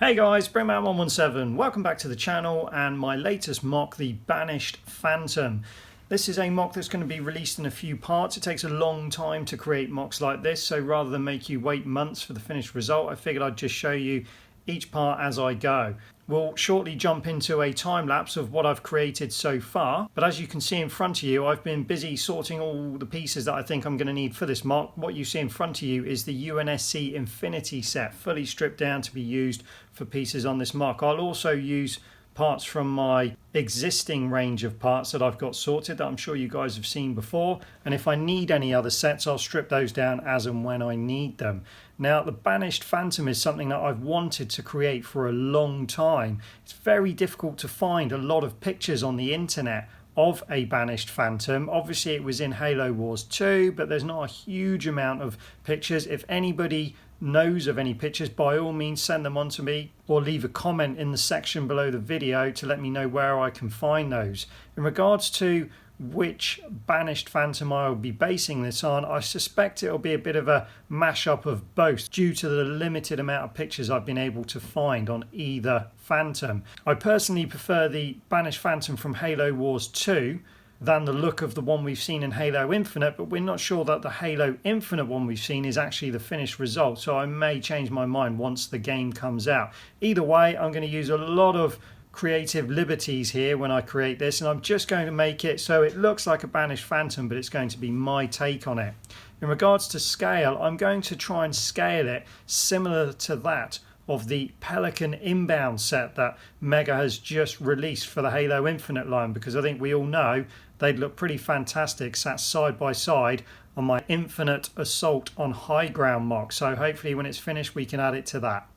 Hey guys, Brinkman117, welcome back to the channel and my latest MOC, the Banished Phantom. This is a MOC that's going to be released in a few parts. It takes a long time to create MOCs like this, so rather than make you wait months for the finished result, I figured I'd just show you each part as I go. We'll shortly jump into a time lapse of what I've created so far, but as you can see in front of you, I've been busy sorting all the pieces that I think I'm going to need for this MOC. What you see in front of you is the UNSC Infinity set, fully stripped down to be used for pieces on this MOC. I'll also use parts from my existing range of parts that I've got sorted that I'm sure you guys have seen before, and if I need any other sets I'll strip those down as and when I need them. Now the Banished Phantom is something that I've wanted to create for a long time. It's very difficult to find a lot of pictures on the internet of a Banished Phantom. Obviously it was in Halo Wars 2, but there's not a huge amount of pictures. If anybody knows of any pictures, by all means send them on to me or leave a comment in the section below the video to let me know where I can find those. In regards to which Banished Phantom I will be basing this on, I suspect it'll be a bit of a mashup of both due to the limited amount of pictures I've been able to find on either Phantom. I personally prefer the Banished Phantom from Halo Wars 2 than the look of the one we've seen in Halo Infinite, but we're not sure that the Halo Infinite one we've seen is actually the finished result, so I may change my mind once the game comes out. Either way, I'm going to use a lot of creative liberties here when I create this, and I'm just going to make it so it looks like a Banished Phantom, but it's going to be my take on it. In regards to scale, I'm going to try and scale it similar to that of the Pelican Inbound set that Mega has just released for the Halo Infinite line, because I think we all know they'd look pretty fantastic sat side by side on my Infinite Assault on High Ground MOC, so hopefully when it's finished we can add it to that.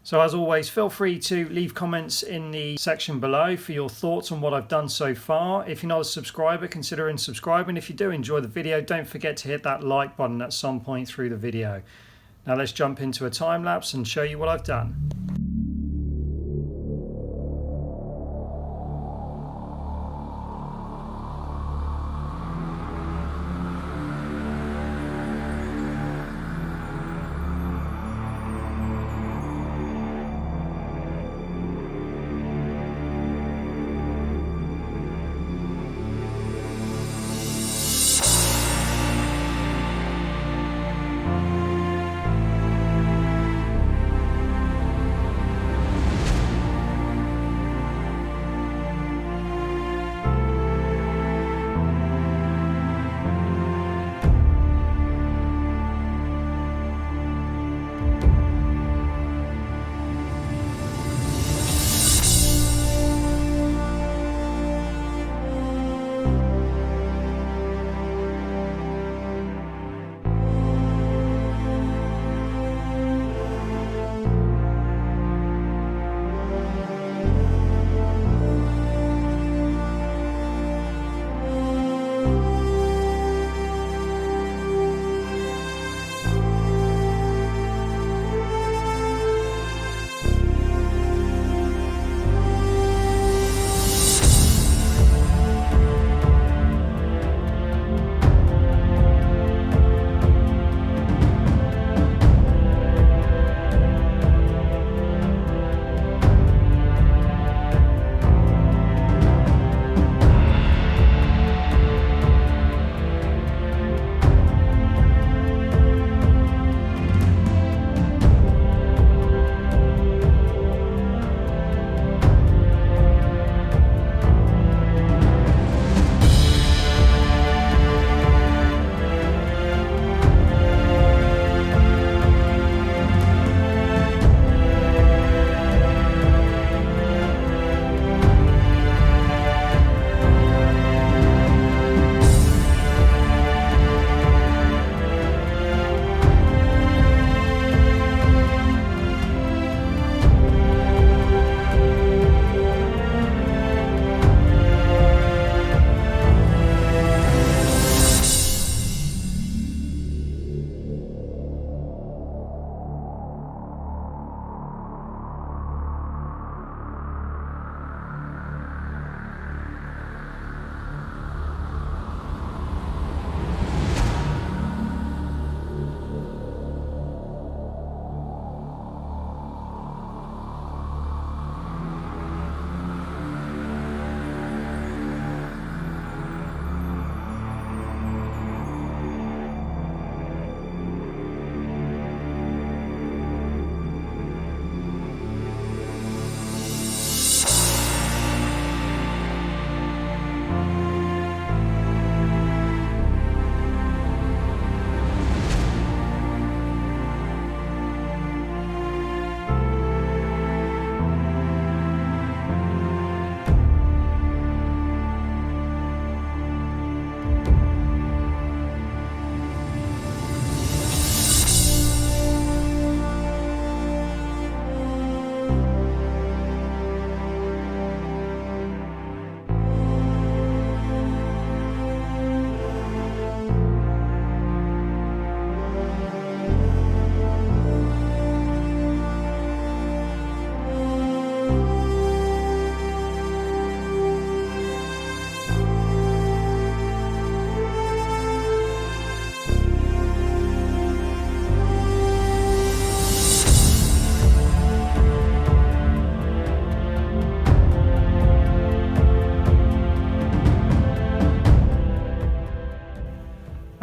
So as always, feel free to leave comments in the section below for your thoughts on what I've done so far. If you're not a subscriber, consider subscribing. If you do enjoy the video, don't forget to hit that like button at some point through the video. Now let's jump into a time lapse and show you what I've done.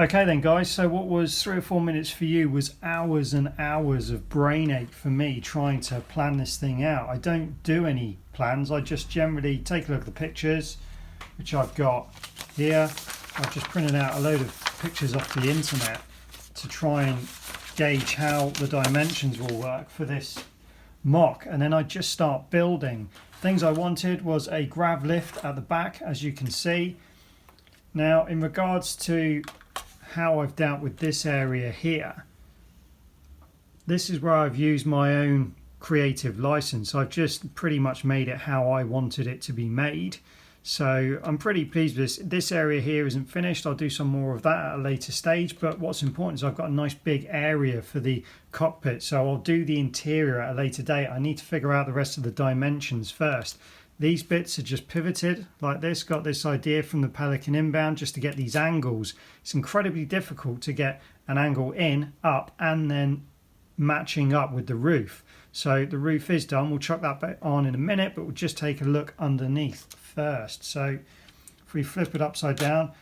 Okay then guys, so what was 3 or 4 minutes for you was hours and hours of brain ache for me trying to plan this thing out. I don't do any plans, I just generally take a look at the pictures, which I've got here. I've just printed out a load of pictures off the internet to try and gauge how the dimensions will work for this MOC, and then I just start building. Things I wanted was a grav lift at the back, as you can see. Now in regards to how I've dealt with this area here, this is where I've used my own creative license. I've just pretty much made it how I wanted it to be made, so I'm pretty pleased with this. This area here isn't finished, I'll do some more of that at a later stage, but what's important is I've got a nice big area for the cockpit, so I'll do the interior at a later date. I need to figure out the rest of the dimensions first. These bits are just pivoted like this, got this idea from the Pelican inbound just to get these angles. It's incredibly difficult to get an angle in, up, and then matching up with the roof. So the roof is done, we'll chuck that bit on in a minute, but we'll just take a look underneath first. So if we flip it upside down,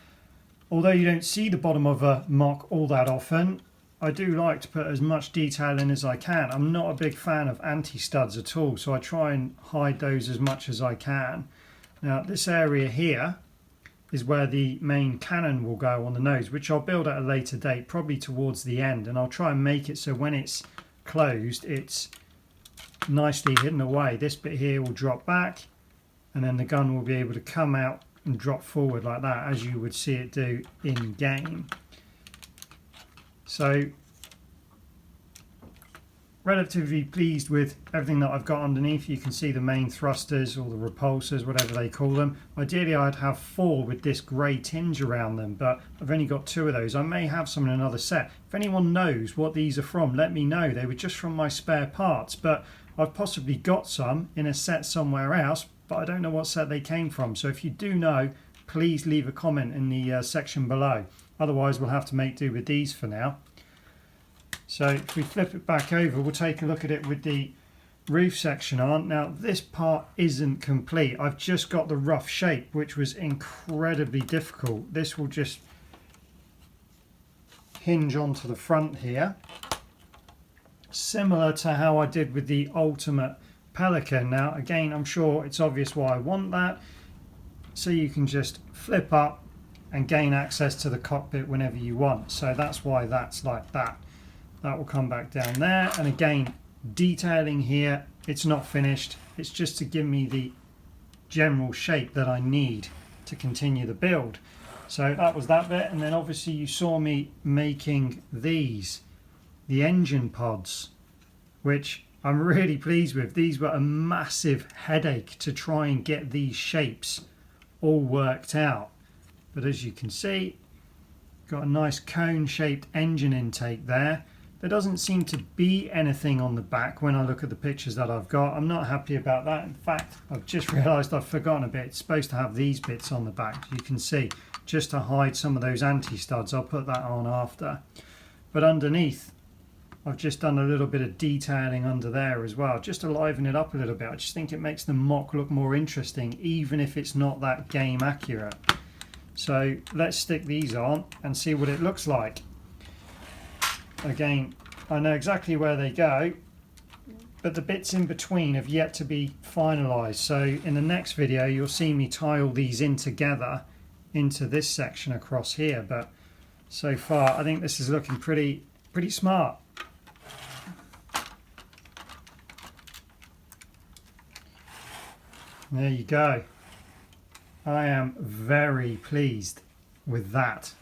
although you don't see the bottom of a MOC all that often, I do like to put as much detail in as I can. I'm not a big fan of anti-studs at all, so I try and hide those as much as I can. Now this area here is where the main cannon will go on the nose, which I'll build at a later date, probably towards the end, and I'll try and make it so when it's closed it's nicely hidden away. This bit here will drop back, and then the gun will be able to come out and drop forward like that, as you would see it do in game. So relatively pleased with everything that I've got underneath. You can see the main thrusters or the repulsors, whatever they call them. Ideally I'd have 4 with this grey tinge around them, but I've only got 2 of those. I may have some in another set. If anyone knows what these are from, let me know. They were just from my spare parts, but I've possibly got some in a set somewhere else, but I don't know what set they came from. So if you do know, please leave a comment in the section below. Otherwise we'll have to make do with these for now. So if we flip it back over, we'll take a look at it with the roof section on. Now this part isn't complete. I've just got the rough shape, which was incredibly difficult. This will just hinge onto the front here, similar to how I did with the Ultimate Pelican. Now again, I'm sure it's obvious why I want that, so you can just flip up and gain access to the cockpit whenever you want. So that's why that's like that. That will come back down there, and again detailing here, it's not finished, it's just to give me the general shape that I need to continue the build. So that was that bit, and then obviously you saw me making these, the engine pods, which I'm really pleased with. These were a massive headache to try and get these shapes all worked out, but as you can see, got a nice cone shaped engine intake there. There doesn't seem to be anything on the back when I look at the pictures that I've got. I'm not happy about that. In fact, I've just realised I've forgotten a bit. It's supposed to have these bits on the back, you can see, just to hide some of those anti-studs. I'll put that on after. But underneath, I've just done a little bit of detailing under there as well, just to liven it up a little bit. I just think it makes the MOC look more interesting, even if it's not that game accurate. So let's stick these on and see what it looks like. Again, I know exactly where they go, but the bits in between have yet to be finalised. So in the next video you'll see me tie all these in together into this section across here, but so far I think this is looking pretty smart. There you go. I am very pleased with that.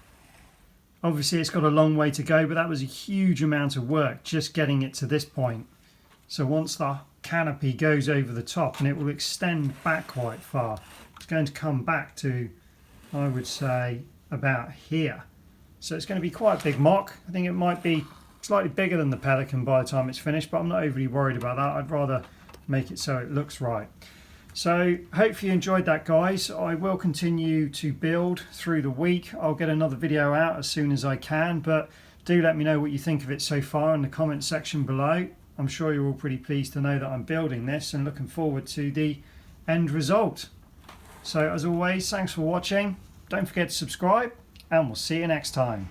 Obviously it's got a long way to go, but that was a huge amount of work just getting it to this point. So once the canopy goes over the top, and it will extend back quite far, it's going to come back to, I would say, about here. So it's going to be quite a big MOC. I think it might be slightly bigger than the Pelican by the time it's finished, but I'm not overly worried about that. I'd rather make it so it looks right. So hopefully you enjoyed that, guys. I will continue to build through the week. I'll get another video out as soon as I can, but do let me know what you think of it so far in the comment section below. I'm sure you're all pretty pleased to know that I'm building this and looking forward to the end result. So as always, thanks for watching. Don't forget to subscribe, and we'll see you next time.